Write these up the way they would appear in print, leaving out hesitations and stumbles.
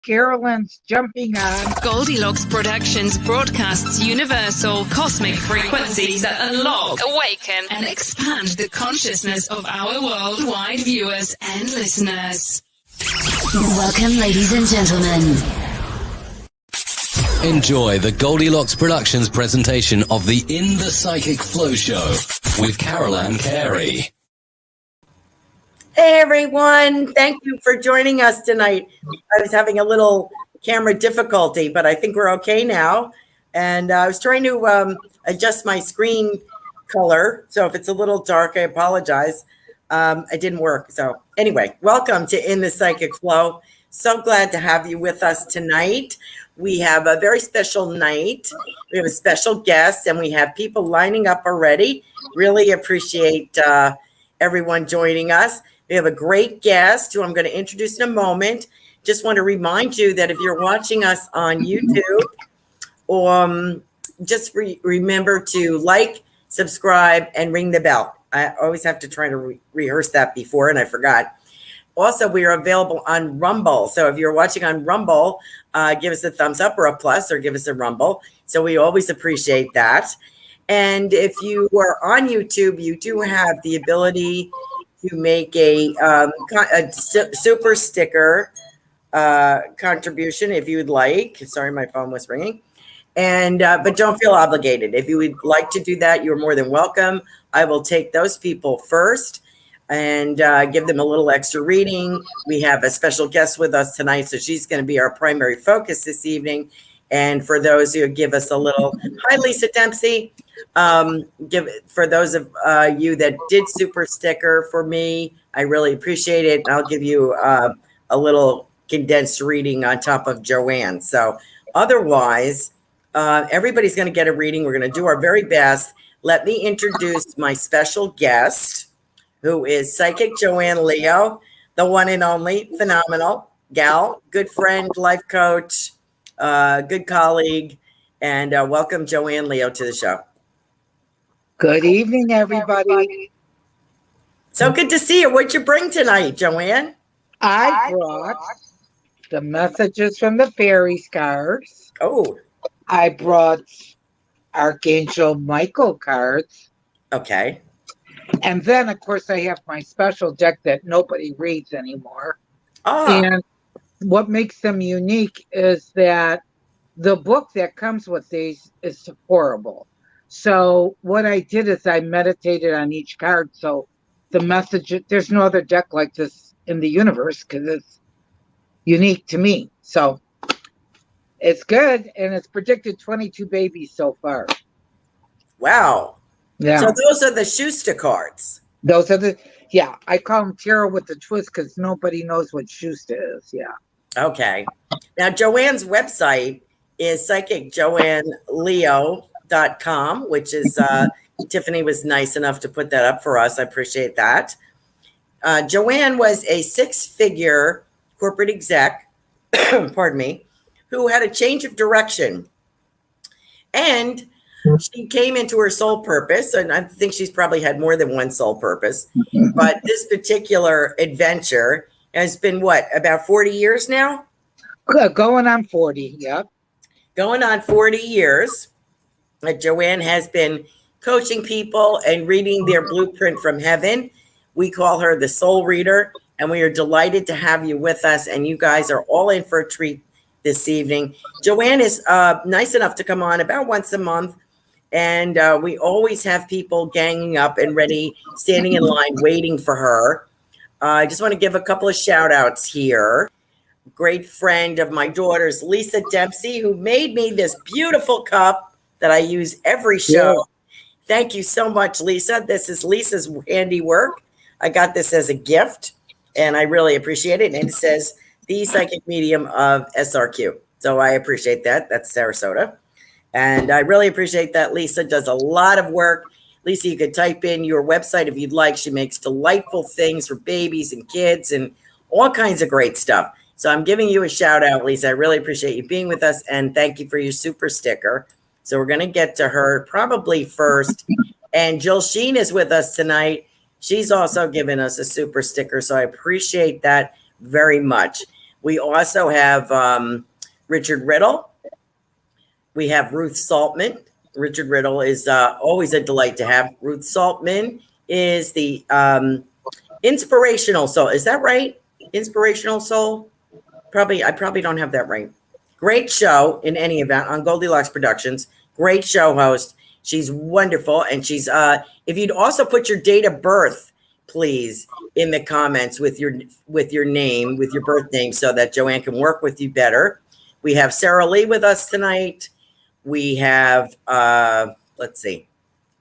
Carolan's jumping on. Goldylocks Productions broadcasts universal cosmic frequencies that unlock, awaken, and expand the consciousness of our worldwide viewers and listeners. Welcome, ladies and gentlemen. Enjoy the Goldylocks Productions presentation of the In the Psychic Flow Show with Carolan Carey. Hey everyone, thank you for joining us tonight. I was having a little camera difficulty, but I think we're okay now. And I was trying to adjust my screen color. So if it's a little dark, I apologize. It didn't work. So anyway, welcome to In the Psychic Flow. So glad to have you with us tonight. We have a very special night. We have a special guest and we have people lining up already. Really appreciate everyone joining us. We have a great guest who I'm going to introduce in a moment. Just want to remind you that if you're watching us on YouTube, just remember to like, subscribe, and ring the bell. I always have to try to rehearse that before, and I forgot. Also, we are available on Rumble. So if you're watching on Rumble, give us a thumbs up or a plus, or give us a Rumble. So we always appreciate that. And if you are on YouTube, you do have the ability to make a super sticker contribution if you would like. Sorry, my phone was ringing. And but don't feel obligated. If you would like to do that, you're more than welcome. I will take those people first and give them a little extra reading. We have a special guest with us tonight, so she's going to be our primary focus this evening. And for those who give us a little, hi, Lisa Dempsey. For those of you that did super sticker for me, I really appreciate it. I'll give you a little condensed reading on top of Joanne. So otherwise, everybody's going to get a reading. We're going to do our very best. Let me introduce my special guest, who is Psychic Joanne Leo, the one and only phenomenal gal, good friend, life coach, good colleague, and welcome Joanne Leo to the show. Good evening, everybody. So good to see you. What'd you bring tonight, Joanne? I brought the messages from the fairy cards. Oh. I brought Archangel Michael cards. Okay. And then, of course, I have my special deck that nobody reads anymore. Oh. And what makes them unique is that the book that comes with these is horrible. So what I did is I meditated on each card. So the message, there's no other deck like this in the universe because it's unique to me. So it's good. And it's predicted 22 babies so far. Wow. Yeah. So those are the Schuster cards. Those are I call them tarot with the twist because nobody knows what Schuster is. Yeah. Okay. Now, Joanne's website is psychicjoanneleo.com, which is Tiffany was nice enough to put that up for us. I appreciate that. Joanne was a six-figure corporate exec, pardon me, who had a change of direction. And she came into her soul purpose, and I think she's probably had more than one soul purpose. But this particular adventure has been, what, about 40 years now? Going on 40, yep. Going on 40 years. Joanne has been coaching people and reading their blueprint from heaven. We call her the soul reader, and we are delighted to have you with us. And you guys are all in for a treat this evening. Joanne is nice enough to come on about once a month. And we always have people ganging up and ready, standing in line, waiting for her. I just want to give a couple of shout outs here. Great friend of my daughter's, Lisa Dempsey, who made me this beautiful cup that I use every show. Yeah. Thank you so much, Lisa. This is Lisa's handiwork. I got this as a gift, and I really appreciate it. And it says, the Psychic Medium of SRQ. So I appreciate that. That's Sarasota. And I really appreciate that. Lisa does a lot of work. Lisa, you could type in your website if you'd like. She makes delightful things for babies and kids and all kinds of great stuff. So I'm giving you a shout out, Lisa. I really appreciate you being with us. And thank you for your super sticker. So we're going to get to her probably first. And Jill Sheen is with us tonight. She's also given us a super sticker. So I appreciate that very much. We also have Richard Riddle. We have Ruth Saltman. Richard Riddle is always a delight to have. Ruth Saltman is the inspirational soul. Is that right? Inspirational soul? I probably don't have that right. Great show in any event on Goldylocks Productions. Great show host. She's wonderful. And she's if you'd also put your date of birth, please, in the comments with your name, with your birth name, so that Joanne can work with you better. We have Sarah Lee with us tonight. We have let's see,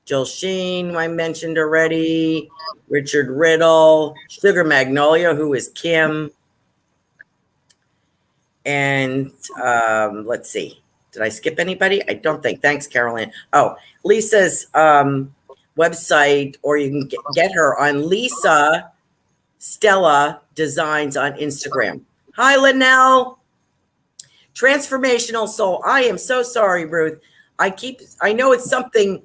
Jill Sheen, I mentioned already, Richard Riddle, Sugar Magnolia, who is Kim. And let's see, did I skip anybody? I don't think. Thanks, Carolan. Oh, Lisa's website, or you can get her on Lisa Stella Designs on Instagram. Hi, Linnell. Transformational soul. I am so sorry, Ruth. I know it's something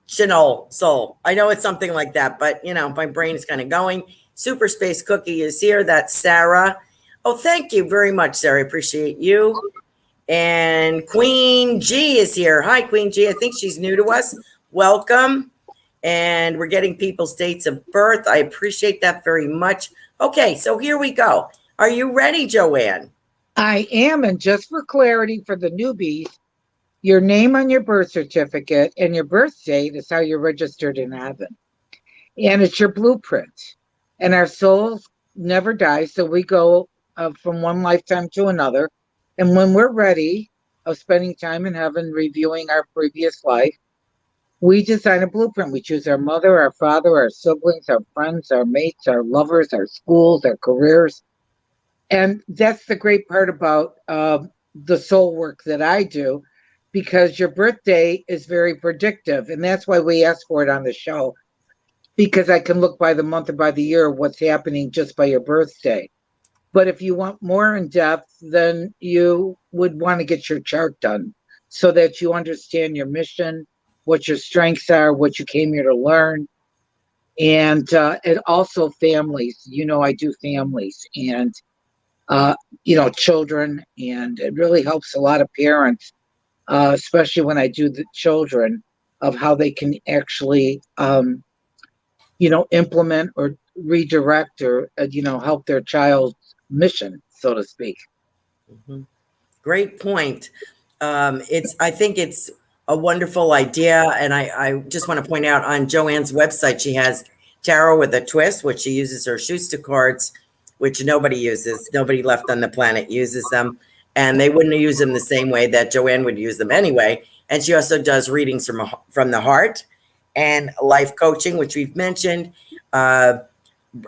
Chanel soul. I know it's something like that, but my brain is kind of going. Super Space Cookie is here. That's Sarah. Oh, thank you very much, Sarah. I appreciate you. And Queen G is here. Hi, Queen G. I think she's new to us. Welcome. And we're getting people's dates of birth. I appreciate that very much. Okay, so here we go. Are you ready, Joanne? I am, and just for clarity for the newbies, your name on your birth certificate and your birth date is how you're registered in heaven. And it's your blueprint. And our souls never die, so we go from one lifetime to another. And when we're ready of spending time in heaven reviewing our previous life, we design a blueprint. We choose our mother, our father, our siblings, our friends, our mates, our lovers, our schools, our careers. And that's the great part about the soul work that I do, because your birthday is very predictive. And that's why we ask for it on the show, because I can look by the month or by the year what's happening just by your birthday. But if you want more in depth, then you would want to get your chart done so that you understand your mission, what your strengths are, what you came here to learn. And also families. I do families and, children. And it really helps a lot of parents, especially when I do the children, of how they can actually, implement or redirect or, help their child's mission, so to speak. Mm-hmm. Great point. I think it's a wonderful idea. And I just want to point out on Joanne's website, she has tarot with a twist, which she uses her Schuster cards, which nobody uses. Nobody left on the planet uses them. And they wouldn't use them the same way that Joanne would use them anyway. And she also does readings from the heart and life coaching, which we've mentioned.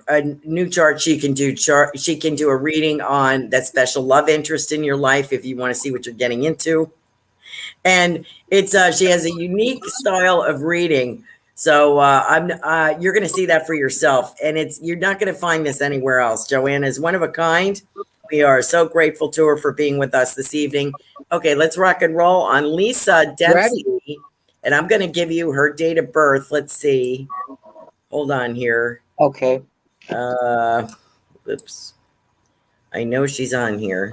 A new chart she can do. She can do a reading on that special love interest in your life if you want to see what you're getting into. And it's she has a unique style of reading. So you're going to see that for yourself, and you're not going to find this anywhere else. Joanne is one of a kind. We are so grateful to her for being with us this evening. Okay, let's rock and roll on Lisa Dempsey. Ready. And I'm going to give you her date of birth. Let's see. Hold on here. Okay. Oops. I know she's on here.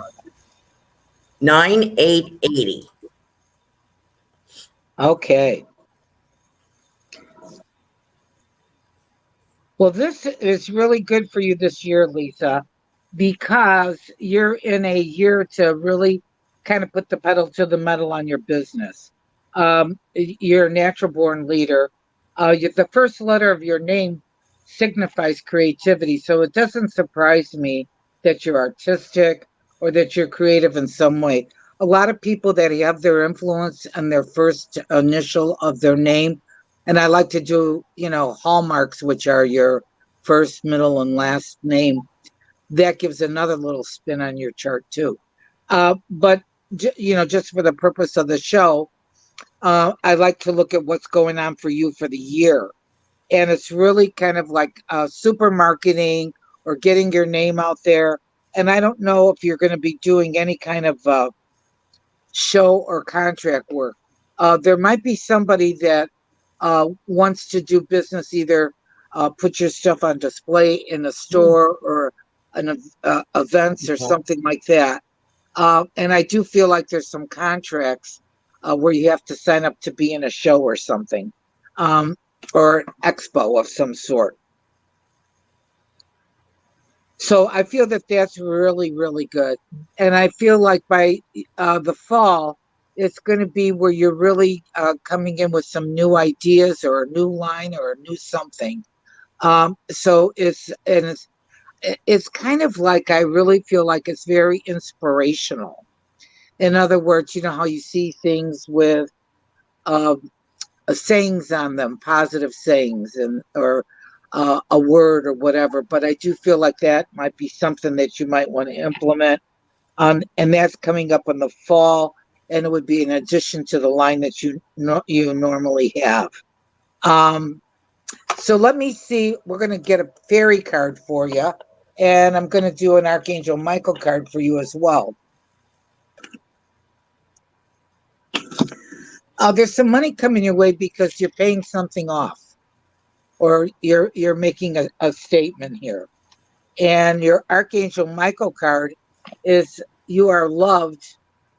9/8/80. Okay. Well, this is really good for you this year, Lisa, because you're in a year to really kind of put the pedal to the metal on your business. You're a natural born leader. The first letter of your name signifies creativity. So it doesn't surprise me that you're artistic or that you're creative in some way. A lot of people that have their influence on their first initial of their name, and I like to do, hallmarks, which are your first, middle, and last name. That gives another little spin on your chart too. But just for the purpose of the show, I like to look at what's going on for you for the year. And it's really kind of like super marketing or getting your name out there. And I don't know if you're going to be doing any kind of show or contract work. There might be somebody that wants to do business, either put your stuff on display in a store or events or something like that. And I do feel like there's some contracts where you have to sign up to be in a show or something, or an expo of some sort. So I feel that that's really, really good. And I feel like by the fall, it's going to be where you're really coming in with some new ideas or a new line or a new something. So it's kind of like, I really feel like it's very inspirational. In other words, you know how you see things with sayings on them, positive sayings, or a word or whatever. But I do feel like that might be something that you might want to implement. And that's coming up in the fall, and it would be in addition to the line that you normally have. So let me see. We're going to get a fairy card for you, and I'm going to do an Archangel Michael card for you as well. There's some money coming your way because you're paying something off, or you're making a statement here. And your Archangel Michael card is you are loved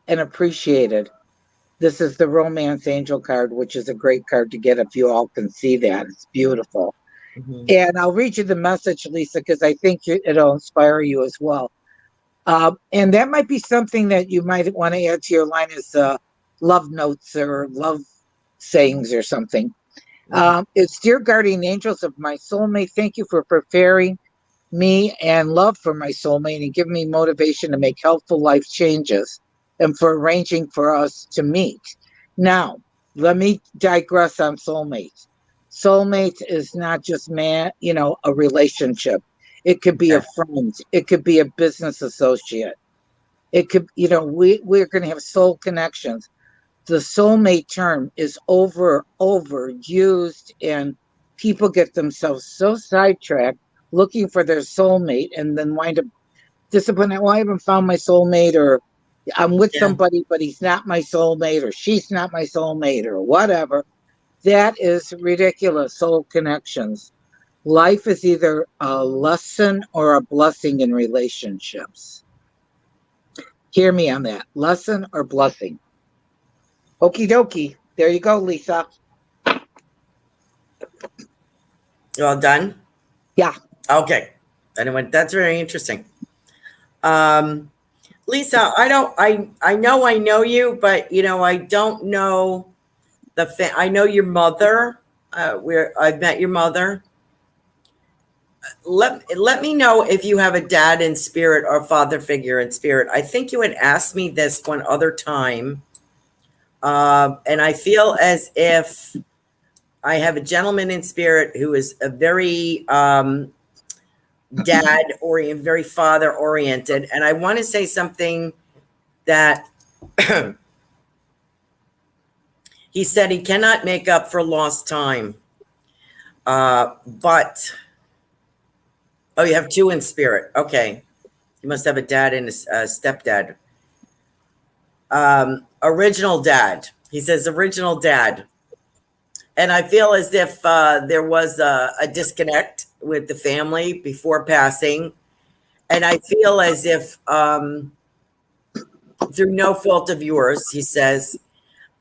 and appreciated. This is the Romance Angel card, which is a great card to get if you all can see that. It's beautiful. Mm-hmm. And I'll read you the message, Lisa, because I think it'll inspire you as well. And that might be something that you might want to add to your line as love notes or love sayings or something. It's dear guardian angels of my soulmate, thank you for preparing me and love for my soulmate and giving me motivation to make helpful life changes and for arranging for us to meet. Now, let me digress on soulmates. Soulmate is not just a relationship. It could be a friend. It could be a business associate. It could, we're going to have soul connections. The soulmate term is overused, and people get themselves so sidetracked looking for their soulmate and then wind up disappointed. Well, I haven't found my soulmate, or I'm with somebody, but he's not my soulmate, or she's not my soulmate, or whatever. That is ridiculous. Soul connections. Life is either a lesson or a blessing in relationships. Hear me on that. Lesson or blessing. Okie dokie. There you go, Lisa. You all done? Yeah. Okay. Anyway, that's very interesting. Lisa, I know you, but I don't know I know your mother. I've met your mother. Let me know if you have a dad in spirit or father figure in spirit. I think you had asked me this one other time. And I feel as if I have a gentleman in spirit who is a very dad oriented, very father oriented. And I want to say something that he said he cannot make up for lost time. But, you have two in spirit. Okay. You must have a dad and a stepdad. Original dad. He says original dad. And I feel as if there was a disconnect with the family before passing. And I feel as if through no fault of yours, he says,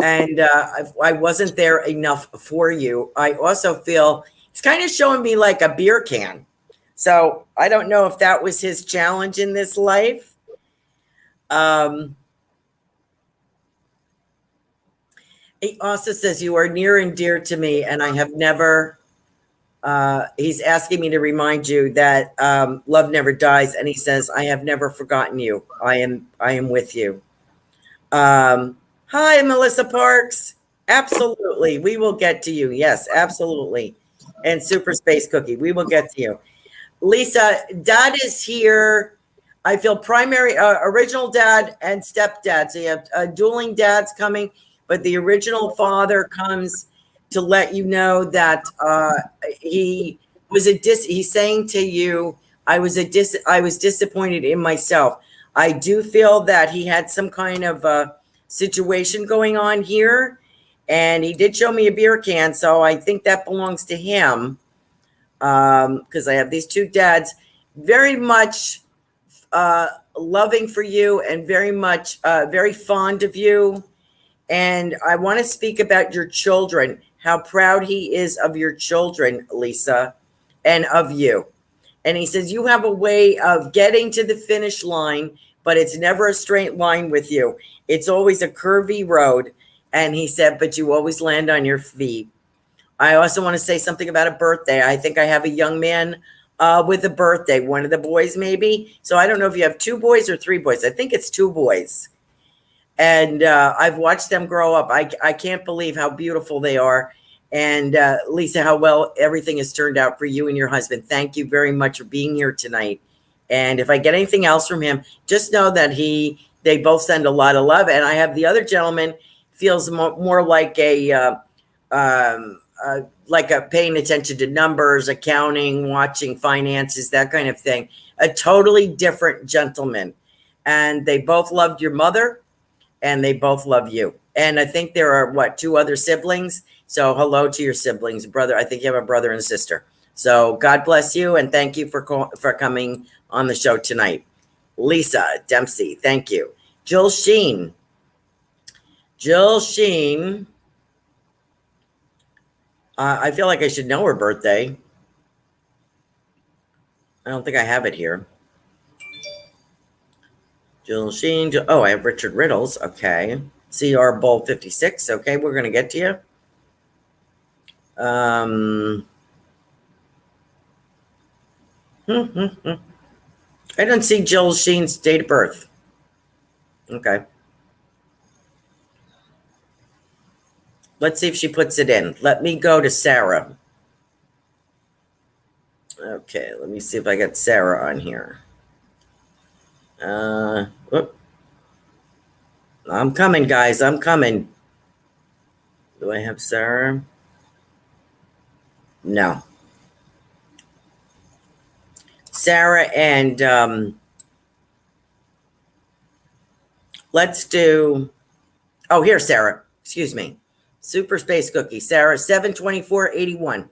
and I wasn't there enough for you. I also feel it's kind of showing me like a beer can. So I don't know if that was his challenge in this life. He also says, you are near and dear to me, and I have never, he's asking me to remind you that love never dies. And he says, I have never forgotten you. I am with you. Hi, Melissa Parks. Absolutely. We will get to you. Yes, absolutely. And Super Space Cookie, we will get to you. Lisa, dad is here. I feel primary, original dad and stepdad. So you have dueling dads coming, but the original father comes to let you know that he was he's saying to you, I was disappointed in myself. I do feel that he had some kind of a situation going on here, and he did show me a beer can, so I think that belongs to him. Because I have these two dads, very much loving for you and very much very fond of you. And I want to speak about your children, how proud he is of your children, Lisa, and of you. And he says you have a way of getting to the finish line, but it's never a straight line with you. It's always a curvy road. And he said, but you always land on your feet. I also want to say something about a birthday. I think I have a young man with a birthday, one of the boys maybe. So I don't know if you have 2 boys or 3 boys. I think it's 2 boys. And I've watched them grow up. I can't believe how beautiful they are. And Lisa, how well everything has turned out for you and your husband. Thank you very much for being here tonight. And if I get anything else from him, just know that they both send a lot of love. And I have the other gentleman feels more like a paying attention to numbers, accounting, watching finances, that kind of thing. A totally different gentleman. And they both loved your mother and they both love you. And I think there are 2 other siblings. So hello to your siblings, brother. I think you have a brother and sister. So God bless you. And thank you for coming on the show tonight. Lisa Dempsey, thank you. Jill Sheen. I feel like I should know her birthday. I don't think I have it here. Jill Sheen. Oh, I have Richard Riddles. Okay. CR Bowl 56. Okay, we're going to get to you. I don't see Jill Sheen's date of birth. Okay. Let's see if she puts it in. Let me go to Sarah. Okay, let me see if I got Sarah on here. I'm coming, guys. I'm coming. Do I have Sarah? No. Sarah and let's do. Oh, here's Sarah. Excuse me. Super Space Cookie. Sarah, 7/24/81.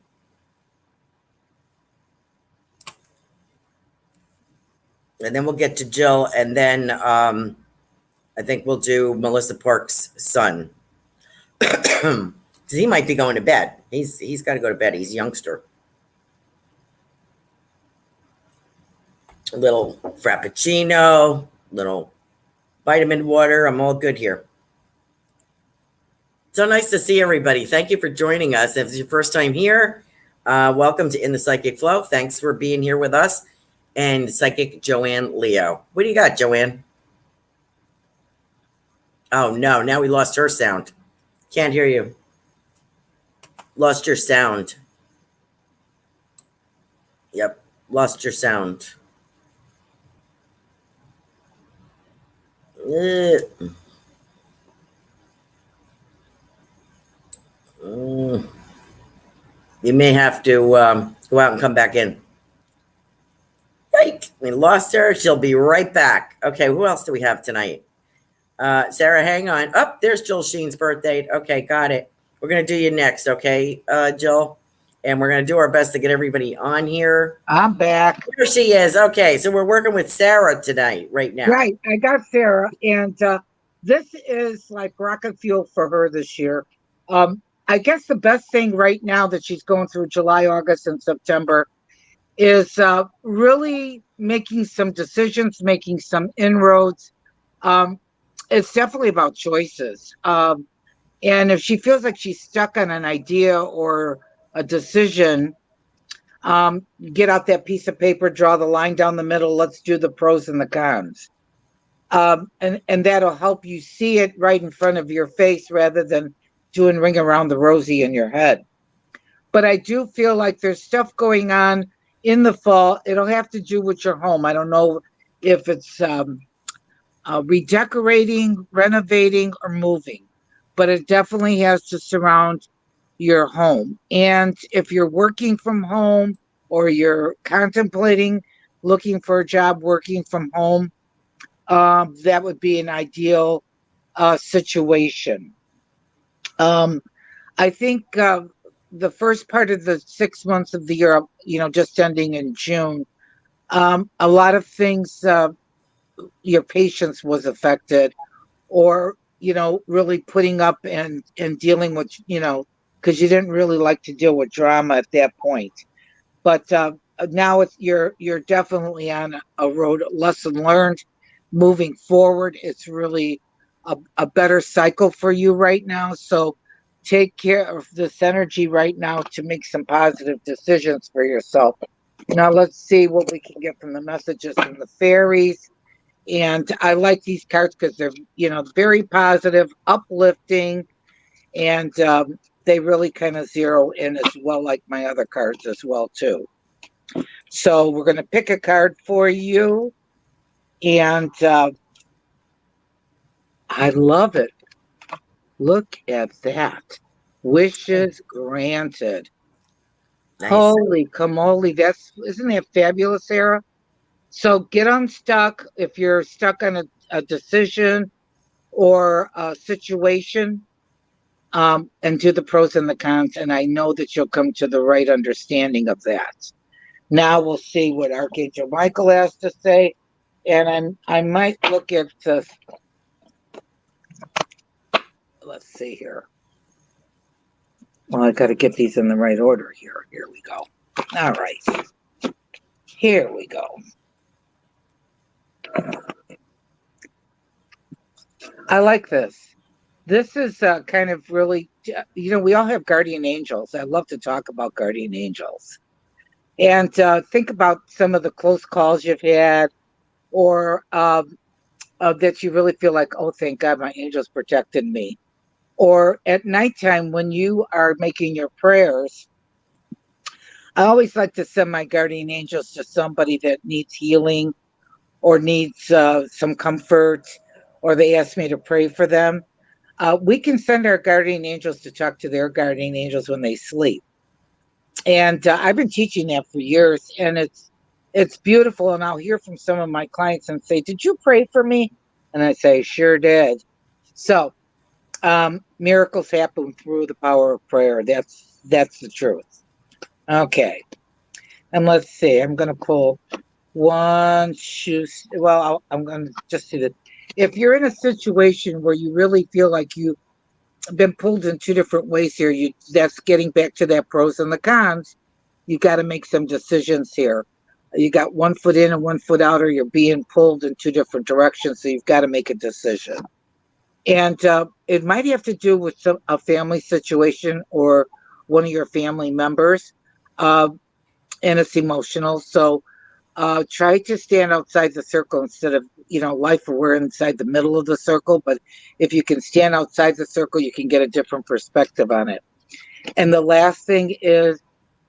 And then we'll get to Jill, and then I think we'll do Melissa Park's son. He might be going to bed. He's got to go to bed. He's a youngster. A little frappuccino, little vitamin water. I'm all good here. So nice to see everybody. Thank you for joining us. If it's your first time here, welcome to In the Psychic Flow. Thanks for being here with us. And Psychic Joanne Leo. What do you got, Joanne? Oh, no. Now we lost her sound. Can't hear you. Lost your sound. Yep. Lost your sound. You may have to go out and come back in. Right. We lost her. She'll be right back. Okay, who else do we have tonight? Sarah, hang on. Oh, there's Jill Sheen's birthday. Okay, got it. We're going to do you next, okay, Jill? And we're going to do our best to get everybody on here. I'm back. Here she is. Okay, so we're working with Sarah tonight, right now. Right, I got Sarah, and this is like rocket fuel for her this year. I guess the best thing right now that she's going through July, August, and September is really making some decisions, making some inroads. It's definitely about choices. And if she feels like she's stuck on an idea or a decision, get out that piece of paper, draw the line down the middle. Let's do the pros and the cons. And that'll help you see it right in front of your face rather than doing ring around the rosy in your head. But I do feel like there's stuff going on in the fall. It'll have to do with your home. I don't know if it's redecorating, renovating, or moving, but it definitely has to surround your home. And if you're working from home or you're contemplating looking for a job working from home, that would be an ideal situation. I think the first part of the 6 months of the year, just ending in June, A lot of things, your patience was affected, or really putting up and dealing with, because you didn't really like to deal with drama at that point. But now you're definitely on a road, lesson learned. Moving forward, it's really a better cycle for you right now. So take care of this energy right now to make some positive decisions for yourself. Now let's see what we can get from the messages from the fairies. And I like these cards because they're, very positive, uplifting, and they really kind of zero in as well, like my other cards as well too. So we're going to pick a card for you, and I love it. Look at that. Wishes granted. Nice. Holy camole. Isn't that fabulous, Sarah? So get unstuck if you're stuck on a decision or a situation, and do the pros and the cons. And I know that you'll come to the right understanding of that. Now we'll see what Archangel Michael has to say. And I might look at the, let's see here. Well, I got to get these in the right order here. Here we go. All right. Here we go. I like this. This is kind of really, we all have guardian angels. I love to talk about guardian angels. And think about some of the close calls you've had, or that you really feel like, oh, thank God my angels protected me. Or at nighttime when you are making your prayers, I always like to send my guardian angels to somebody that needs healing or needs some comfort, or they ask me to pray for them. We can send our guardian angels to talk to their guardian angels when they sleep. And I've been teaching that for years, and it's beautiful. And I'll hear from some of my clients and say, did you pray for me? And I say, sure did. So miracles happen through the power of prayer. That's the truth. Okay. And let's see. I'm going to pull one. Well, I'm going to just do that. If you're in a situation where you really feel like you've been pulled in two different ways here, that's getting back to that pros and the cons. You got to make some decisions here. You got 1 foot in and 1 foot out, or you're being pulled in two different directions. So you've got to make a decision. And it might have to do with a family situation or one of your family members, and it's emotional. So try to stand outside the circle instead of, life, we're inside the middle of the circle. But if you can stand outside the circle, you can get a different perspective on it. And the last thing is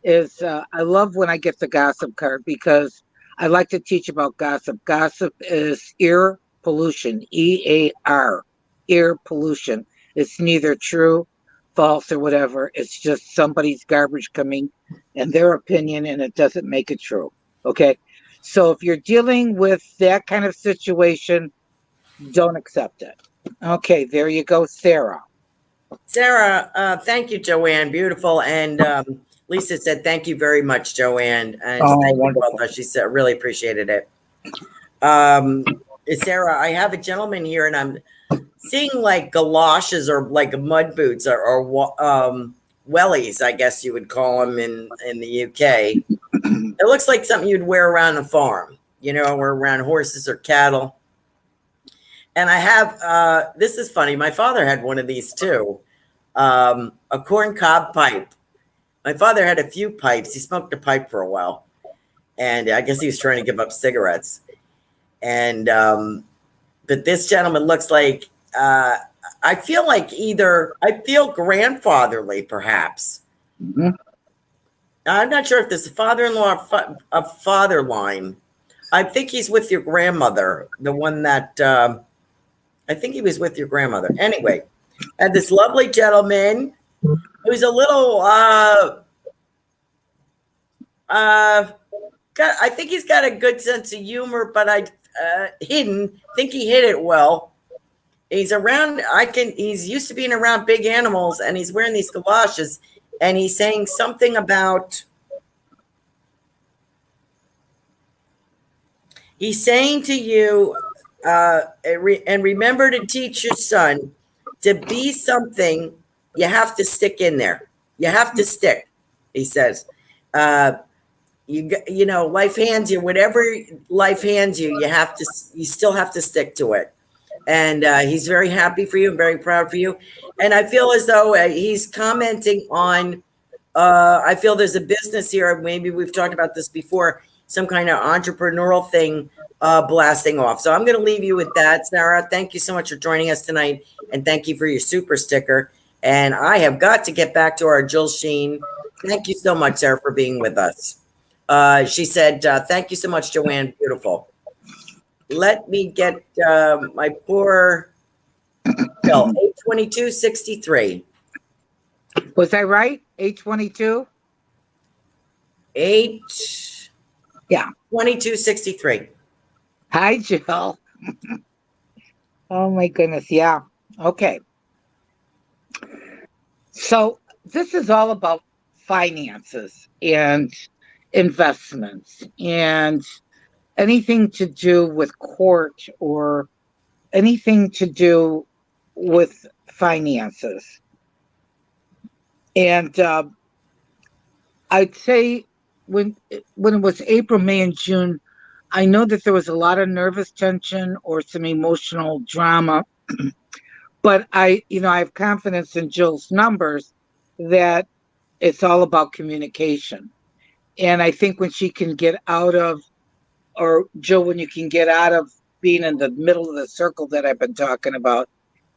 I love when I get the gossip card, because I like to teach about gossip. Gossip is ear pollution, EAR, ear pollution. It's neither true, false, or whatever. It's just somebody's garbage coming and their opinion, and it doesn't make it true. Okay. So if you're dealing with that kind of situation, don't accept it. Okay, there you go, Sarah. Sarah, thank you, Joanne. Beautiful. And Lisa said, thank you very much, Joanne. And thank you both. She said, really appreciated it. Sarah, I have a gentleman here, and I'm seeing like galoshes or like mud boots or wellies, I guess you would call them in the UK. It looks like something you'd wear around a farm, or around horses or cattle. And I have, this is funny. My father had one of these too, a corn cob pipe. My father had a few pipes. He smoked a pipe for a while, and I guess he was trying to give up cigarettes. And, but this gentleman looks like, I feel grandfatherly, perhaps. Mm-hmm. I'm not sure if this is father-in-law or a father line. I think he's with your grandmother, the one that, I think he was with your grandmother. Anyway, and this lovely gentleman who's a little, I think he's got a good sense of humor, but think he hid it well. He's around, he's used to being around big animals, and he's wearing these galoshes, and he's saying something about, He's saying to you, and remember to teach your son to be something. You have to stick in there. You have to stick. He says, you know, life hands you whatever life hands you. You still have to stick to it. And he's very happy for you and very proud for you. And I feel as though he's commenting on. I feel there's a business here. Maybe we've talked about this before. Some kind of entrepreneurial thing blasting off. So I'm going to leave you with that, Sarah. Thank you so much for joining us tonight, and thank you for your super sticker. And I have got to get back to our Jill Sheen. Thank you so much, Sarah, for being with us. She said, "Thank you so much, Joanne. Beautiful." Let me get my poor Bill. 82263. Was I right? 822? 2263. Hi, Jill. Oh my goodness. Yeah. Okay. So this is all about finances and investments and anything to do with court or anything to do with finances. And I'd say when it was April, May, and June, I know that there was a lot of nervous tension or some emotional drama. But I have confidence in Jill's numbers that it's all about communication. And I think when she can get out of, or Jill, when you can get out of being in the middle of the circle that I've been talking about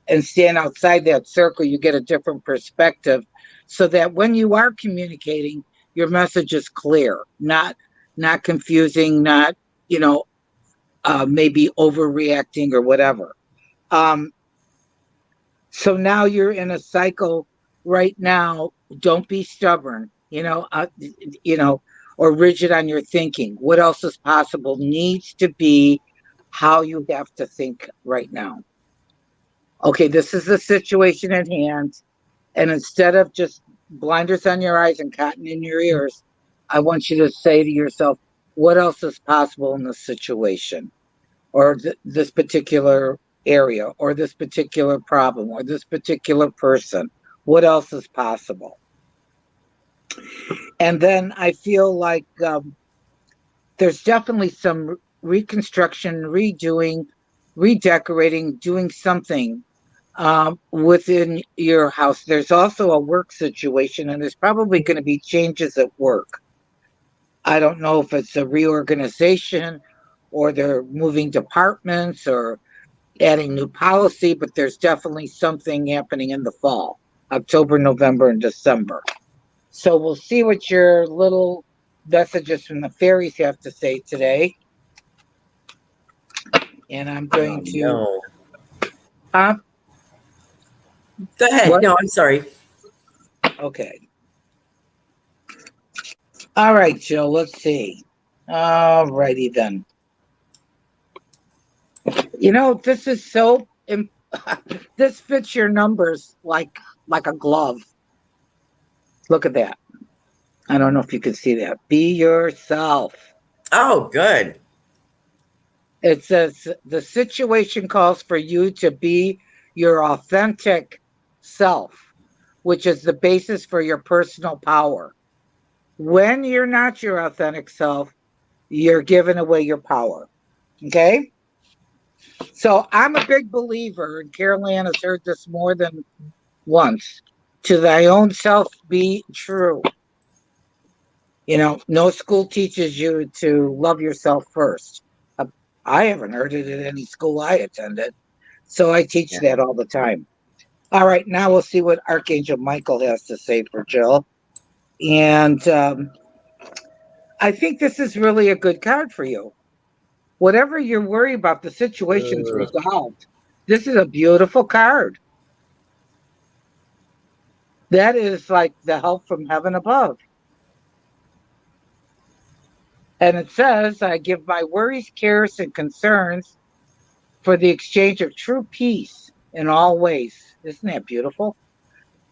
and stand outside that circle, you get a different perspective so that when you are communicating, your message is clear, not confusing, not, maybe overreacting or whatever. So now you're in a cycle right now. Don't be stubborn, or rigid on your thinking. What else is possible needs to be how you have to think right now. Okay, this is the situation at hand. And instead of just blinders on your eyes and cotton in your ears, I want you to say to yourself, what else is possible in this situation or this particular area or this particular problem or this particular person? What else is possible? And then I feel like there's definitely some reconstruction, redoing, redecorating, doing something within your house. There's also a work situation, and there's probably going to be changes at work. I don't know if it's a reorganization or they're moving departments or adding new policy, but there's definitely something happening in the fall, October, November, and December. So we'll see what your little messages from the fairies have to say today. And I'm going to... No. Go ahead. What? No, I'm sorry. Okay. All right, Jill, let's see. All righty then. This is so... this fits your numbers like a glove. Look at that. I don't know if you can see that. Be yourself. Oh, good. It says the situation calls for you to be your authentic self, which is the basis for your personal power. When you're not your authentic self, you're giving away your power. Okay? So I'm a big believer, and Carolan has heard this more than once. To thy own self be true. No school teaches you to love yourself first. I haven't heard it at any school I attended. So I teach that all the time. All right, now we'll see what Archangel Michael has to say for Jill. And I think this is really a good card for you. Whatever you're worried about, the situation's resolved. This is a beautiful card. That is like the help from heaven above. And it says, I give my worries, cares, and concerns for the exchange of true peace in all ways. Isn't that beautiful?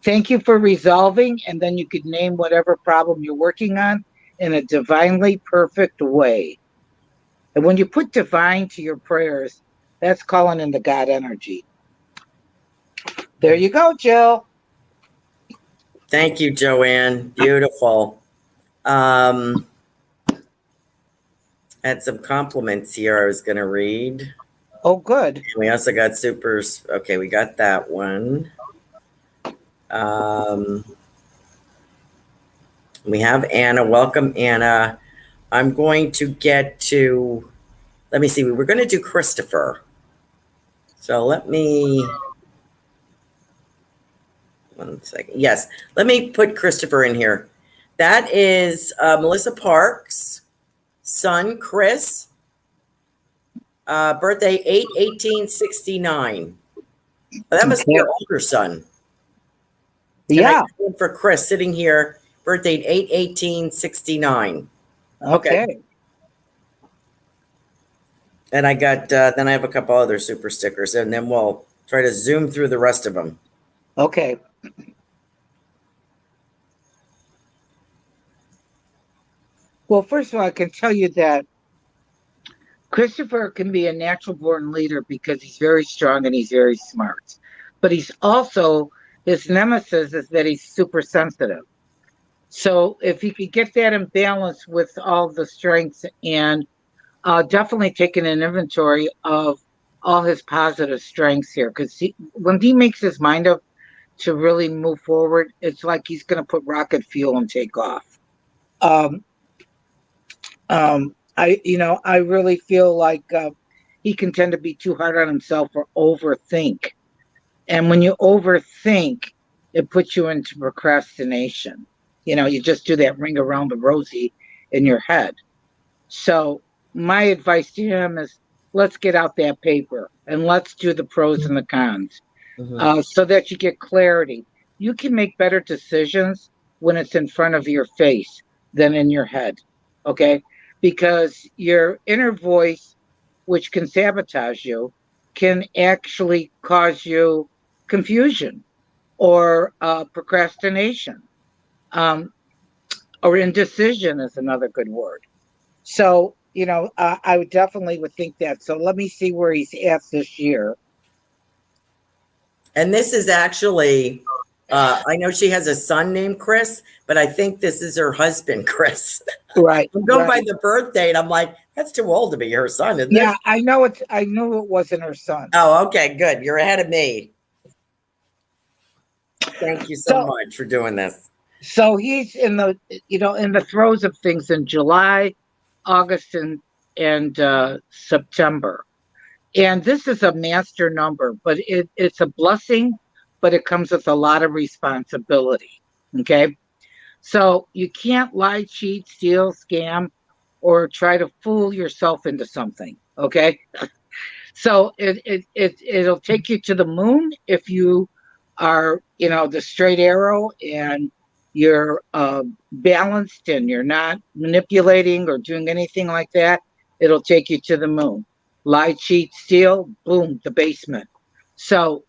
Thank you for resolving, and then you could name whatever problem you're working on in a divinely perfect way. And when you put divine to your prayers, that's calling in the God energy. There you go, Jill. Thank you, Joanne. Beautiful. Had some compliments here I was going to read. Oh, good. We also got supers. Okay, we got that one. We have Anna. Welcome, Anna. I'm going to get to, let me see. We were going to do Christopher. So let me, 1 second. Yes, let me put Christopher in here. That is Melissa Parks' son, Chris. Birthday 8/18/69. That must be your older son. Yeah. For Chris sitting here, birthday 8/18/69. Okay. And I got, then I have a couple other super stickers, and then we'll try to zoom through the rest of them. Okay. Well, first of all, I can tell you that Christopher can be a natural born leader because he's very strong and he's very smart. But he's also, his nemesis is that he's super sensitive. So if he could get that in balance with all the strengths and definitely taking an inventory of all his positive strengths here, because when he makes his mind up to really move forward, it's like he's going to put rocket fuel and take off. I really feel like he can tend to be too hard on himself or overthink. And when you overthink, it puts you into procrastination. You just do that ring around the rosy in your head. So my advice to him is, let's get out that paper and let's do the pros and the cons so that you get clarity. You can make better decisions when it's in front of your face than in your head, okay? Because your inner voice, which can sabotage you, can actually cause you confusion or procrastination. Or indecision is another good word. So, I would definitely think that. So let me see where he's at this year. And this is actually, I know she has a son named Chris, but I think this is her husband, Chris. Right. I'm going by the birth date. I'm like, that's too old to be her son, isn't it? Yeah, I knew it wasn't her son. Oh, okay, good. You're ahead of me. Thank you so much for doing this. So he's in the throes of things in July, August, and September. And this is a master number, but it's a blessing, but it comes with a lot of responsibility. Okay. So you can't lie, cheat, steal, scam, or try to fool yourself into something. Okay. So it'll take you to the moon if you are, the straight arrow and you're balanced and you're not manipulating or doing anything like that. It'll take you to the moon. Lie, cheat, steal, boom, the basement. So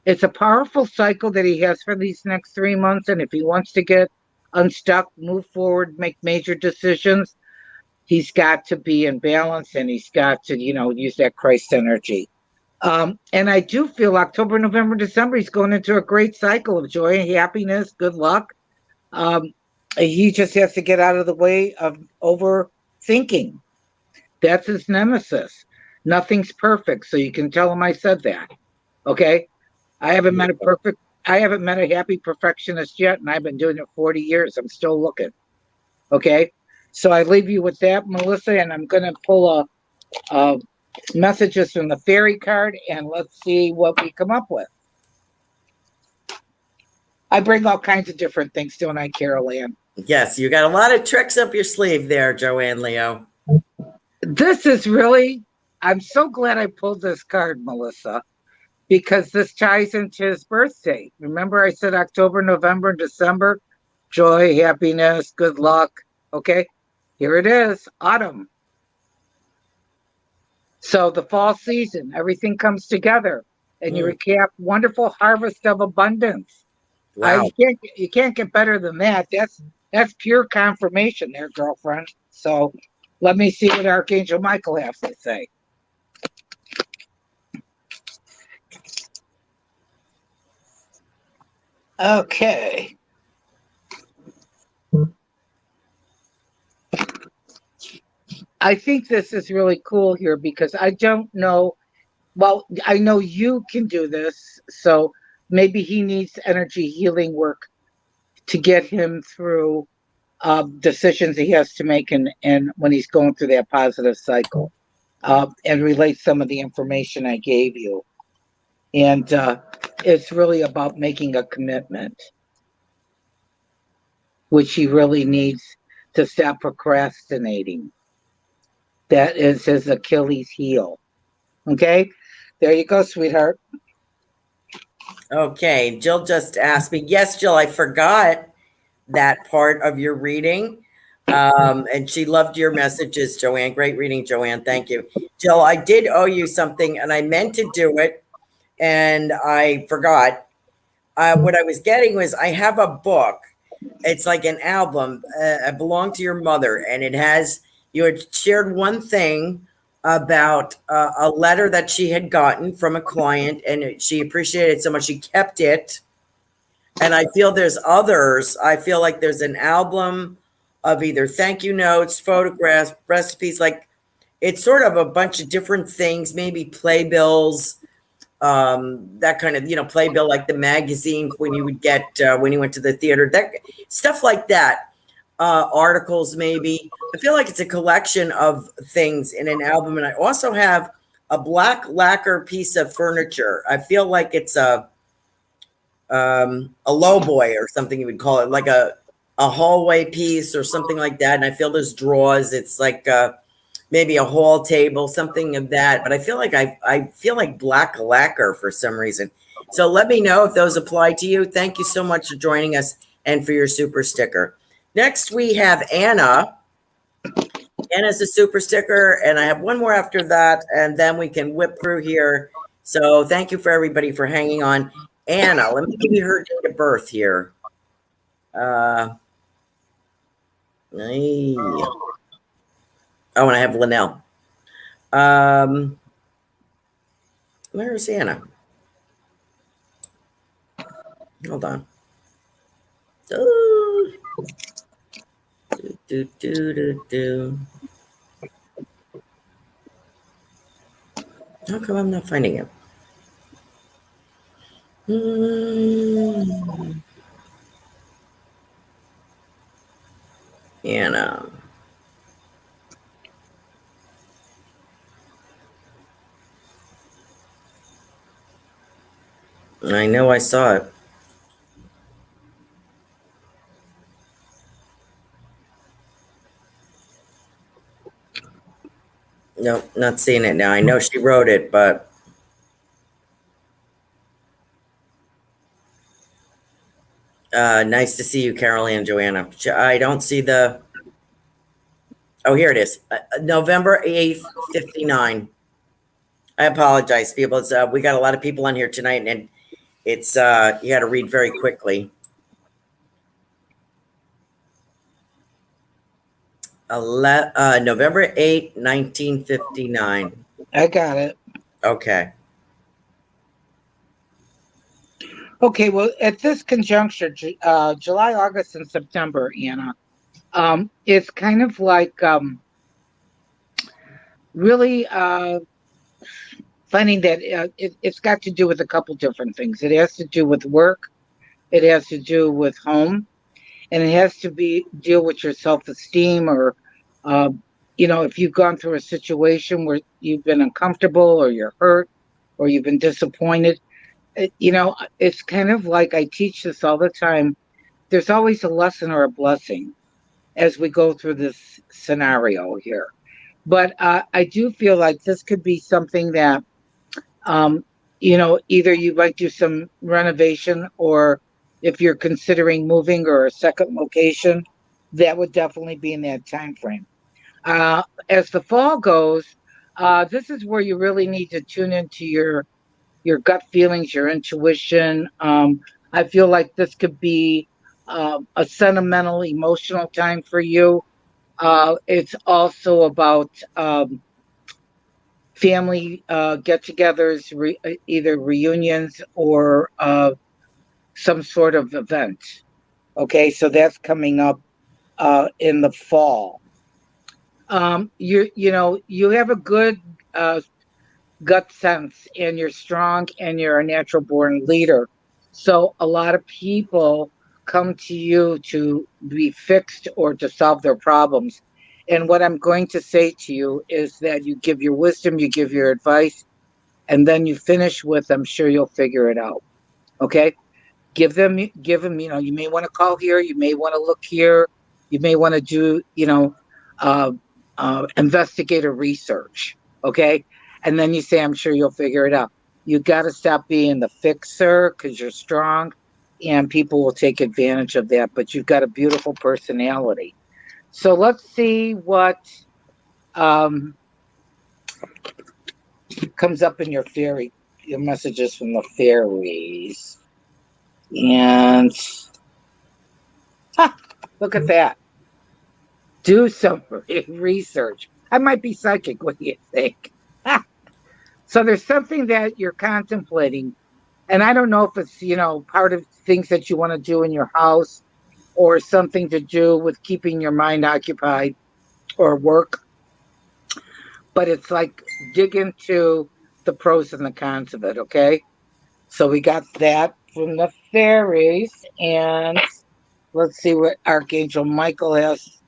it's a powerful cycle that he has for these next 3 months. And if he wants to get unstuck, move forward, make major decisions, he's got to be in balance and he's got to, use that Christ energy. And I do feel October, November, December, he's going into a great cycle of joy and happiness, good luck. He just has to get out of the way of overthinking. That's his nemesis. Nothing's perfect, so you can tell him I said that. Okay? I haven't met a happy perfectionist yet, and I've been doing it 40 years. I'm still looking. Okay? So I leave you with that, Melissa, and I'm going to pull a messages from the fairy card, and let's see what we come up with. I bring all kinds of different things, don't I, Carolan? Yes, you got a lot of tricks up your sleeve there, Joanne Leo. This is really, I'm so glad I pulled this card, Melissa, because this ties into his birthday. Remember I said October, November, and December, joy, happiness, good luck. Okay, here it is, autumn. So the fall season, everything comes together, and you recap wonderful harvest of abundance. Wow. You can't get better than that. That's pure confirmation there, girlfriend. So Let me see what Archangel Michael has to say. Okay. I think this is really cool here because I don't know. Well, I know you can do this, so maybe he needs energy healing work to get him through decisions he has to make and when he's going through that positive cycle, and relate some of the information I gave you. And it's really about making a commitment, which he really needs to stop procrastinating. That is his Achilles heel. Okay? There you go, sweetheart. Okay, Jill just asked me. Yes, Jill, I forgot that part of your reading. And she loved your messages, Joanne. Great reading, Joanne. Thank you. Jill, I did owe you something, and I meant to do it, and I forgot. What I was getting was I have a book. It's like an album. I Belong to Your Mother, and it has, you had shared one thing about a letter that she had gotten from a client, and she appreciated it so much she kept it. And I feel there's others. I feel like there's an album of either thank you notes, photographs, recipes. Like it's sort of a bunch of different things, maybe playbills, that kind of, playbill, like the magazine when you would get when you went to the theater, that stuff like that. Articles, maybe. I feel like it's a collection of things in an album. And I also have a black lacquer piece of furniture. I feel like it's a low boy or something you would call it, like a hallway piece or something like that. And I feel there's drawers. It's like maybe a hall table, something of that. But I feel like I feel like black lacquer for some reason. So let me know if those apply to you. Thank you so much for joining us and for your super sticker. Next, we have Anna. Anna's a super sticker, and I have one more after that, and then we can whip through here. So thank you for everybody for hanging on. Anna, let me give you her date of birth here. Oh, and I have Linnell. Where's Anna? Hold on. Oh. How come I'm not finding him? Anna. I know I saw it. Nope, not seeing it now. I know she wrote it, but nice to see you, Carolan and Joanna. I don't see the. Oh, here it is. November 8th, 59. I apologize, people. It's, we got a lot of people on here tonight, and it's you got to read very quickly. November 8th, 1959. I got it. Okay. Okay, well, at this conjuncture, July, August, and September, Anna, it's kind of like really finding that it's got to do with a couple different things. It has to do with work, it has to do with home, and it has to deal with your self-esteem, or if you've gone through a situation where you've been uncomfortable, or you're hurt, or you've been disappointed. It's kind of like I teach this all the time. There's always a lesson or a blessing as we go through this scenario here. But I do feel like this could be something that, either you might do some renovation, or if you're considering moving or a second location, that would definitely be in that time frame. As the fall goes, this is where you really need to tune into your gut feelings, your intuition. I feel like this could be a sentimental, emotional time for you. It's also about family get-togethers, either reunions or some sort of event. Okay, so that's coming up in the fall. You have a good gut sense, and you're strong, and you're a natural born leader. So a lot of people come to you to be fixed or to solve their problems. And what I'm going to say to you is that you give your wisdom, you give your advice, and then you finish with, I'm sure you'll figure it out. Okay? Give them, you may want to call here, you may want to look here, you may want to do, uh, investigative research. Okay? And then you say, I'm sure you'll figure it out. You got to stop being the fixer because you're strong and people will take advantage of that. But you've got a beautiful personality. So let's see what comes up in your messages from the fairies. And look at that. Do some research. I might be psychic. What do you think? So there's something that you're contemplating, and I don't know if it's, part of things that you want to do in your house or something to do with keeping your mind occupied or work. But it's like dig into the pros and the cons of it, okay? So we got that from the fairies, and let's see what Archangel Michael has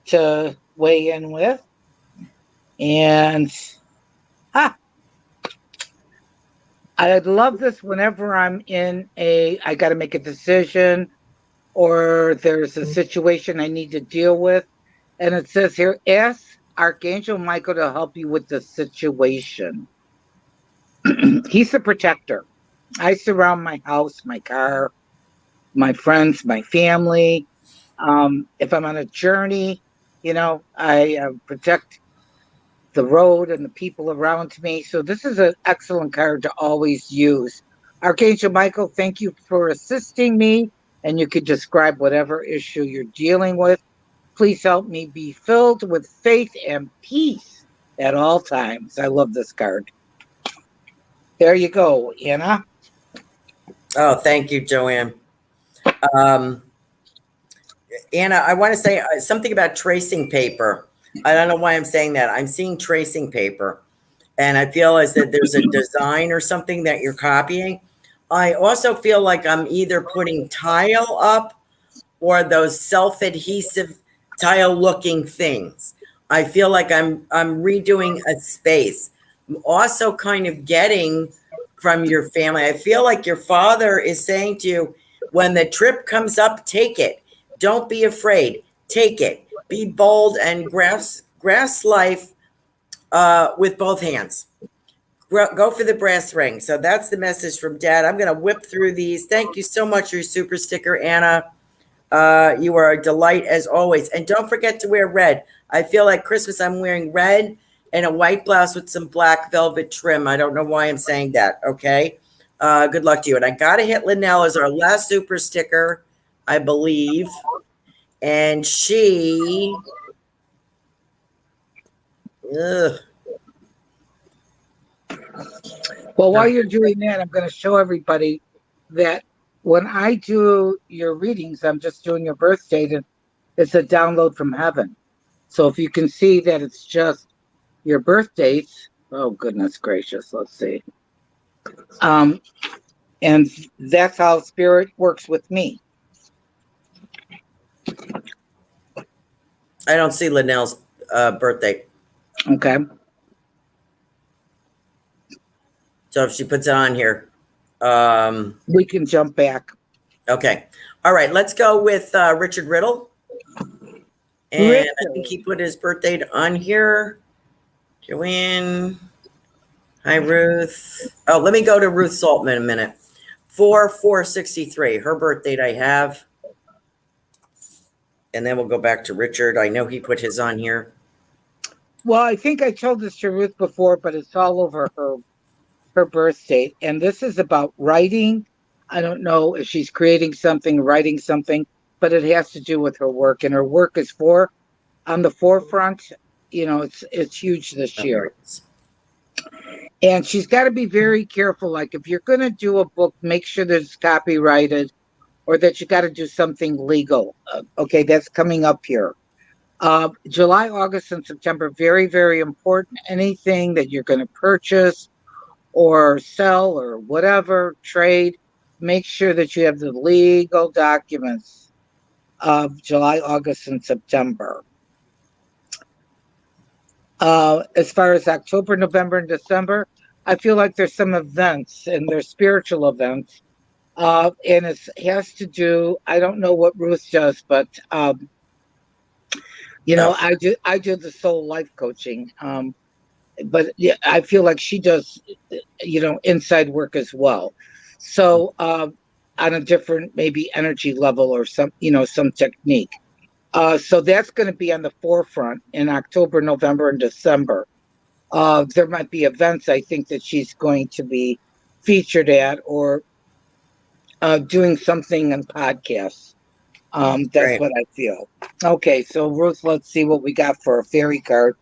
to weigh in with. And I love this whenever I'm I got to make a decision or there's a situation I need to deal with. And it says here, ask Archangel Michael to help you with the situation. He's the protector. I surround my house, my car, my friends, my family. If I'm on a journey, I protect the road and the people around me. So this is an excellent card to always use. Archangel Michael, thank you for assisting me. And you could describe whatever issue you're dealing with. Please help me be filled with faith and peace at all times. I love this card. There you go, Anna. Oh, thank you, Joanne. Anna, I want to say something about tracing paper. I don't know why I'm saying that. I'm seeing tracing paper, and I feel as that there's a design or something that you're copying. I also feel like I'm either putting tile up or those self-adhesive tile-looking things. I feel like I'm redoing a space. I'm also kind of getting from your family. I feel like your father is saying to you, when the trip comes up, take it. Don't be afraid. Take it. Be bold and grasp life with both hands. Go for the brass ring. So that's the message from Dad. I'm going to whip through these. Thank you so much for your super sticker, Anna. You are a delight as always. And don't forget to wear red. I feel like Christmas, I'm wearing red and a white blouse with some black velvet trim. I don't know why I'm saying that. Okay. Good luck to you. And I got to hit Linnell as our last super sticker, I believe. And she, well, while you're doing that, I'm going to show everybody that when I do your readings, I'm just doing your birth date, and it's a download from heaven. So if you can see that it's just your birth dates, oh, goodness gracious, let's see. And that's how Spirit works with me. I don't see Linnell's birthday. Okay. So if she puts it on here, we can jump back. Okay. All right. Let's go with Richard Riddle. And Richard. I think he put his birth date on here. Joanne. Hi, Ruth. Oh, let me go to Ruth Saltman a minute. 4/4/63. Her birth date I have. And then we'll go back to Richard. I know he put his on here. Well, I think I told this to Ruth before, but it's all over her birth date. And this is about writing. I don't know if she's creating something, writing something, but it has to do with her work. And her work is for on the forefront. It's huge this year. Right. And she's got to be very careful. Like if you're going to do a book, make sure that it's copyrighted or that you got to do something legal. Okay, that's coming up here. July, August, and September, very, very important. Anything that you're going to purchase or sell or whatever, trade, make sure that you have the legal documents of July, August, and September. As far as October, November, and December, I feel like there's some events and there's spiritual events. And it has to do, I don't know what Ruth does, but I do the soul life coaching. But yeah, I feel like she does, inside work as well. So on a different maybe energy level or some technique. So that's going to be on the forefront in October, November, and December. There might be events I think that she's going to be featured at or doing something in podcasts. That's Right. what I feel. Okay, so Ruth, let's see what we got for a fairy card,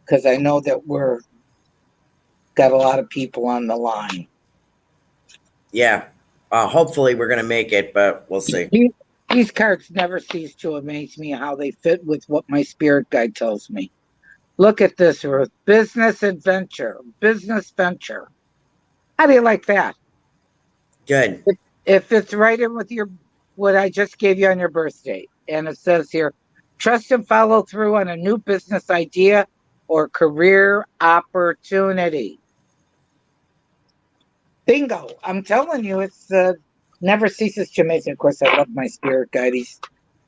because I know that we're got a lot of people on the line. Yeah. Hopefully we're going to make it, but we'll see. These cards never cease to amaze me how they fit with what my spirit guide tells me. Look at this, Ruth. Business adventure. Business venture. How do you like that? Good. If it's right in with what I just gave you on your birthday. And it says here, trust and follow through on a new business idea or career opportunity. Bingo. I'm telling you, it's never ceases to amaze me. Of course, I love my spirit guide.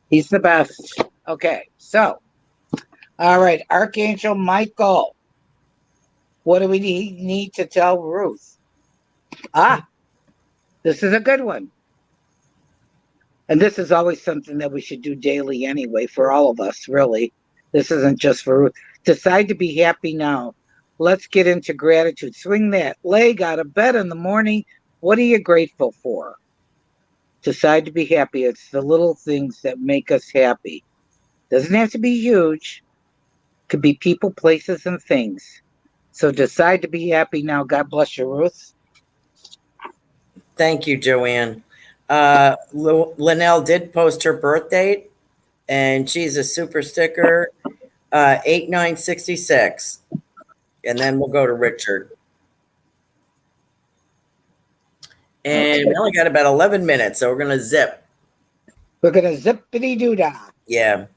He's the best. Okay, so, all right, Archangel Michael. What do we need to tell Ruth? This is a good one. And this is always something that we should do daily anyway, for all of us, really. This isn't just for Ruth. Decide to be happy now. Let's get into gratitude. Swing that leg out of bed in the morning. What are you grateful for? Decide to be happy. It's the little things that make us happy. Doesn't have to be huge. Could be people, places, and things. So decide to be happy now. God bless you, Ruth. Thank you, Joanne. Linnell did post her birth date, and she's a super sticker, 8/9/66. And then we'll go to Richard. And we only got about 11 minutes, so we're going to zip. We're going to zippity-doo-dah. Yeah.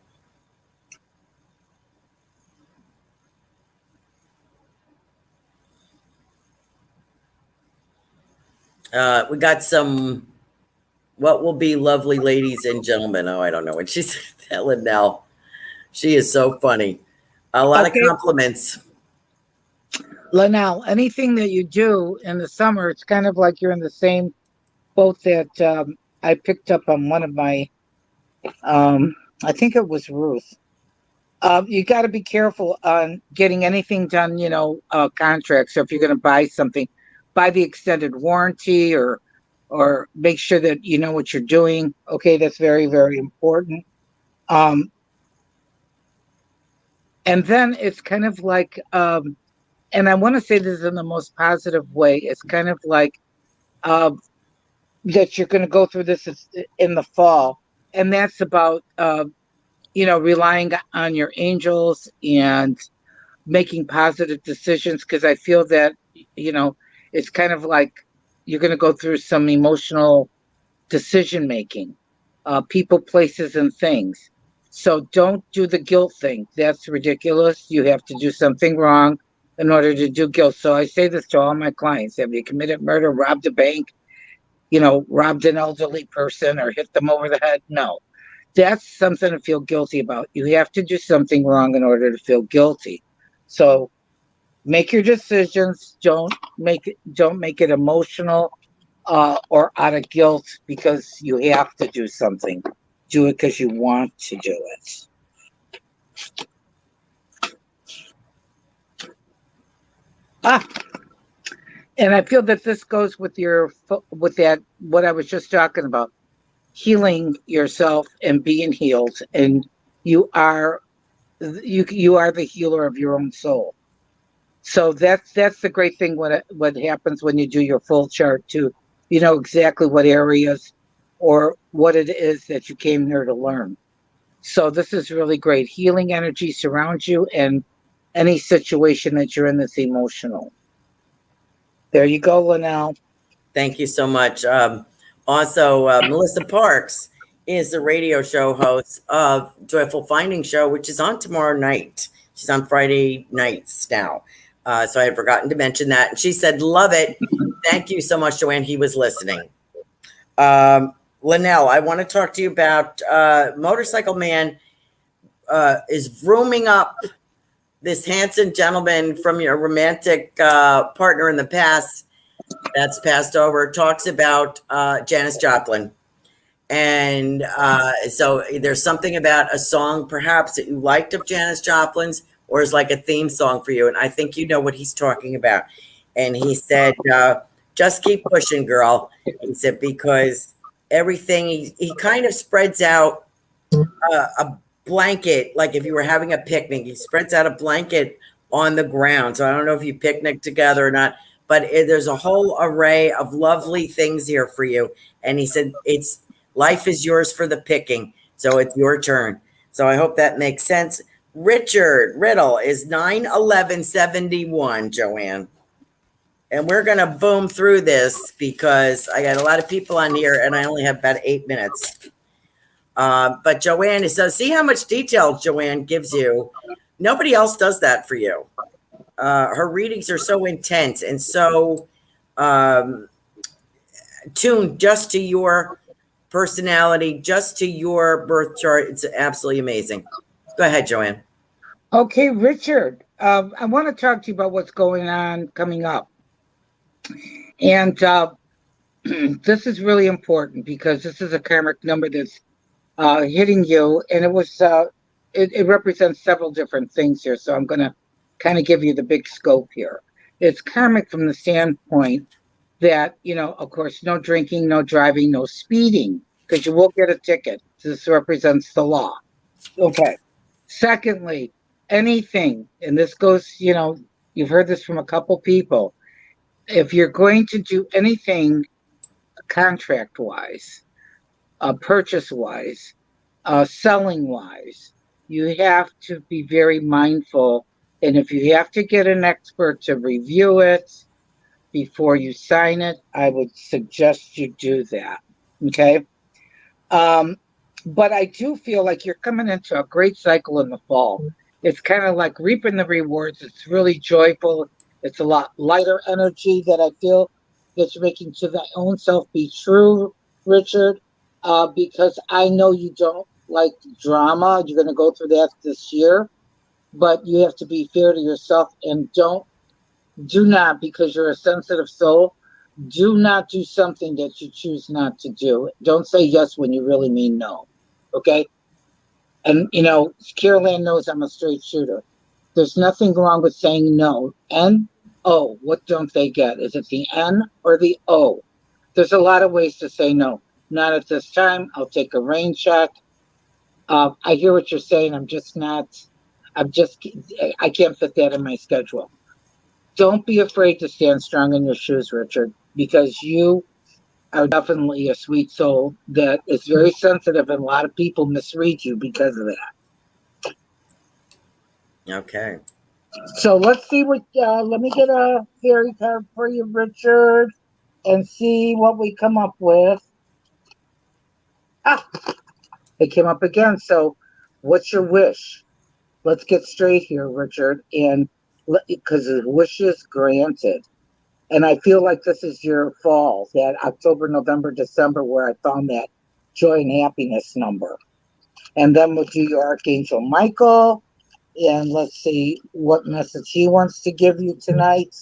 We got some, what will be lovely ladies and gentlemen. Oh, I don't know what she's telling now. She is so funny. A lot of compliments. Linnell, anything that you do in the summer, it's kind of like you're in the same boat that I picked up on one of my, I think it was Ruth. You got to be careful on getting anything done, contracts. So if you're going to buy something, buy the extended warranty or make sure that you know what you're doing. Okay, that's very, very important. And then it's kind of like, and I want to say this in the most positive way. It's kind of like that you're going to go through this in the fall. And that's about, relying on your angels and making positive decisions. Because I feel that, it's kind of like you're going to go through some emotional decision making, people, places, and things. So don't do the guilt thing. That's ridiculous. You have to do something wrong in order to do guilt. So I say this to all my clients. Have you committed murder, robbed a bank, robbed an elderly person or hit them over the head? No. That's something to feel guilty about. You have to do something wrong in order to feel guilty. So make your decisions. Don't make it emotional or out of guilt because you have to do something. Do it because you want to do it. And I feel that this goes with what I was just talking about, healing yourself and being healed. And you are you are the healer of your own soul. So that's the great thing. What happens when you do your full chart too, you know exactly what areas or what it is that you came here to learn. So this is really great. Healing energy surrounds you and any situation that you're in that's emotional. There you go, Linnell. Thank you so much. Also, Melissa Parks is the radio show host of Joyful Finding Show, which is on tomorrow night. She's on Friday nights now. So I had forgotten to mention that. And she said, love it. Thank you so much, Joanne. He was listening. Linnell, I want to talk to you about Motorcycle Man is vrooming up this handsome gentleman from your romantic partner in the past that's passed over, talks about Janis Joplin. And so there's something about a song perhaps that you liked of Janis Joplin's or is like a theme song for you. And I think you know what he's talking about. And he said, just keep pushing, girl. He said, because everything, he kind of spreads out a blanket, like if you were having a picnic, he spreads out a blanket on the ground. So I don't know if you picnic together or not, but there's a whole array of lovely things here for you. And he said, it's life is yours for the picking. So it's your turn. So I hope that makes sense. Richard Riddle is 9/11/71, Joanne. And we're going to boom through this because I got a lot of people on here and I only have about 8 minutes. But Joanne is, so see how much detail Joanne gives you. Nobody else does that for you. Her readings are so intense and so tuned just to your personality, just to your birth chart. It's absolutely amazing. Go ahead, Joanne. Okay, Richard. I want to talk to you about what's going on coming up. And this is really important because this is a karmic number that's hitting you, and it was it represents several different things here. So I'm going to kind of give you the big scope here. It's karmic from the standpoint that, you know, of course, no drinking, no driving, no speeding, because you will get a ticket. This represents the law. Okay. Secondly, anything, and this goes, you know, you've heard this from a couple people. If you're going to do anything contract-wise, purchase-wise, selling-wise, you have to be very mindful. And if you have to get an expert to review it before you sign it, I would suggest you do that. Okay? But I do feel like you're coming into a great cycle in the fall. It's kind of like reaping the rewards. It's really joyful. It's a lot lighter energy that I feel that you're making to thy own self be true, Richard, because I know you don't like drama. You're going to go through that this year, but you have to be fair to yourself and do not, because you're a sensitive soul, do not do something that you choose not to do. Don't say yes when you really mean no. Okay? And, you know, Carolan knows I'm a straight shooter. There's nothing wrong with saying no. N-O. What don't they get? Is it the N or the O? There's a lot of ways to say no. Not at this time. I'll take a rain check. I hear what you're saying. I can't fit that in my schedule. Don't be afraid to stand strong in your shoes, Richard, because you are definitely a sweet soul that is very sensitive, and a lot of people misread you because of that. Okay. So let's see what, let me get a fairy card for you, Richard, and see what we come up with. It came up again. So what's your wish? Let's get straight here, Richard, and because the wish is granted. And I feel like this is your fall, that October, November, December, where I found that joy and happiness number. And then we'll do your Archangel Michael. And let's see what message he wants to give you tonight.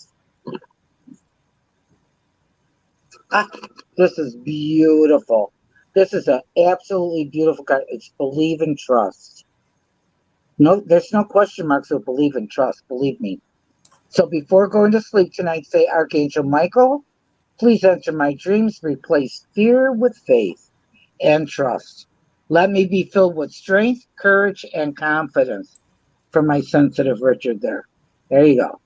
This is beautiful. This is an absolutely beautiful card. It's believe and trust. No, there's no question marks with believe and trust. Believe me. So before going to sleep tonight, say, Archangel Michael, please enter my dreams, replace fear with faith and trust. Let me be filled with strength, courage, and confidence. for my sensitive Richard there. There you go.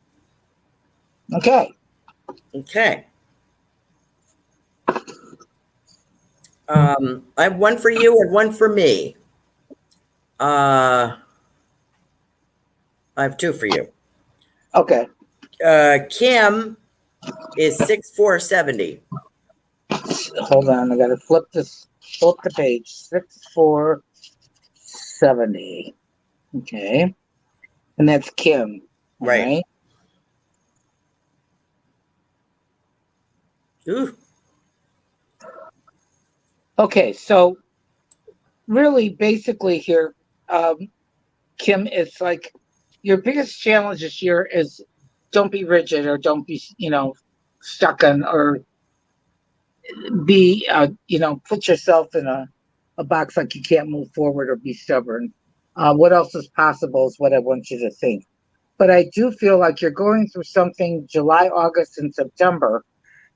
Okay. Okay. I have one for you and one for me. I have two for you. Okay. Kim is 6'4", 70. Hold on. I got to flip the page. 6'4", 70. Okay. And that's Kim. Right. Ooh. Okay, so really basically here, Kim, it's like your biggest challenge this year is don't be rigid or don't be, stuck on or be, put yourself in a box like you can't move forward or be stubborn. What else is possible is what I want you to think. But I do feel like you're going through something July, August, and September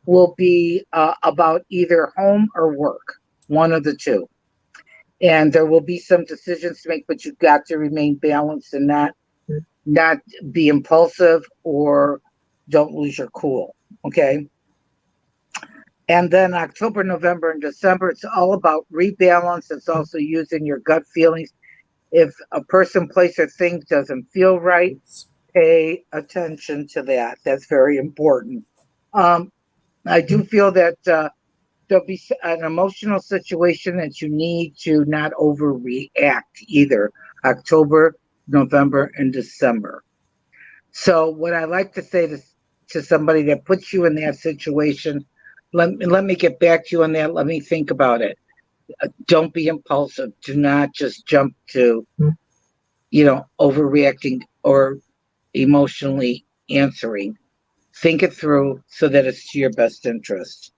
will be about either home or work, one of the two. And there will be some decisions to make, but you've got to remain balanced and not be impulsive or don't lose your cool, okay? And then October, November, and December, it's all about rebalance. It's also using your gut feelings. If a person, place, or thing doesn't feel right, pay attention to that. That's very important. I do feel that there'll be an emotional situation that you need to not overreact either October, November, and December. So what I like to say to somebody that puts you in that situation, let me get back to you on that. Let me think about it. Don't be impulsive. Do not just jump to, overreacting or emotionally answering. Think it through so that it's to your best interest.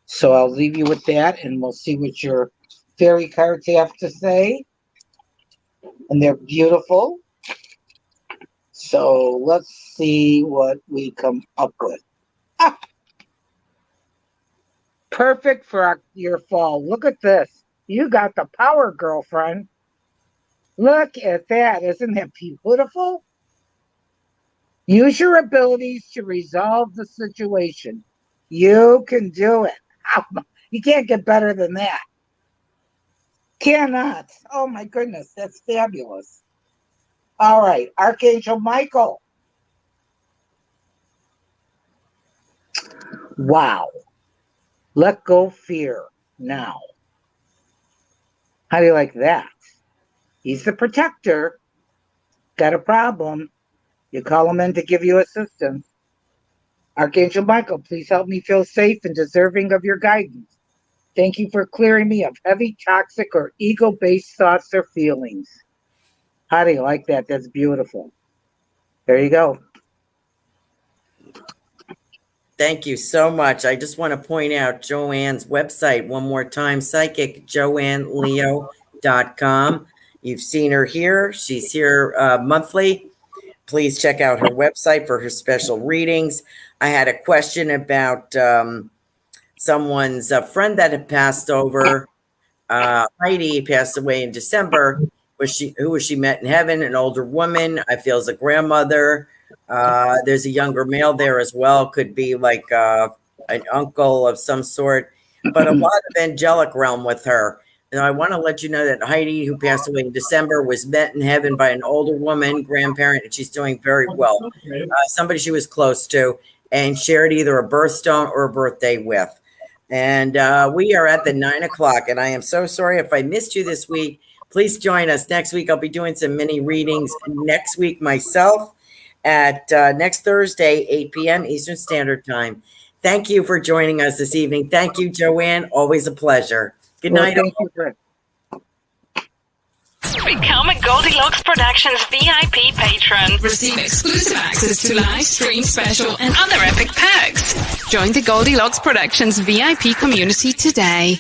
So I'll leave you with that, and we'll see what your fairy cards have to say. And they're beautiful. So let's see what we come up with. Perfect for your fall. Look at this. You got the power, girlfriend. Look at that. Isn't that beautiful? Use your abilities to resolve the situation. You can do it. You can't get better than that. Cannot. Oh my goodness, that's fabulous. All right, Archangel Michael. Wow. Let go fear now. How do you like that? He's the protector. Got a problem. You call him in to give you assistance. Archangel Michael, please help me feel safe and deserving of your guidance. Thank you for clearing me of heavy, toxic, or ego-based thoughts or feelings. How do you like that? That's beautiful. There you go. Thank you so much. I just want to point out Joanne's website one more time, psychicjoanneleo.com. You've seen her here. She's here monthly. Please check out her website for her special readings. I had a question about someone's friend that had passed over. Heidi passed away in December. Who was she met in heaven? An older woman. I feel as a grandmother. There's a younger male there as well. Could be like an uncle of some sort, but a lot of angelic realm with her. And I want to let you know that Heidi, who passed away in December, was met in heaven by an older woman, grandparent, and she's doing very well. Somebody she was close to and shared either a birthstone or a birthday with. And we are at the 9 o'clock, and I am so sorry if I missed you this week. Please join us next week. I'll be doing some mini readings next week myself at next Thursday, 8 p.m. Eastern Standard Time. Thank you for joining us this evening. Thank you, Joanne. Always a pleasure. Good night. Thank you, Rick. Become a Goldylocks Productions VIP patron. Receive exclusive access to live stream special and other epic perks. Join the Goldylocks Productions VIP community today.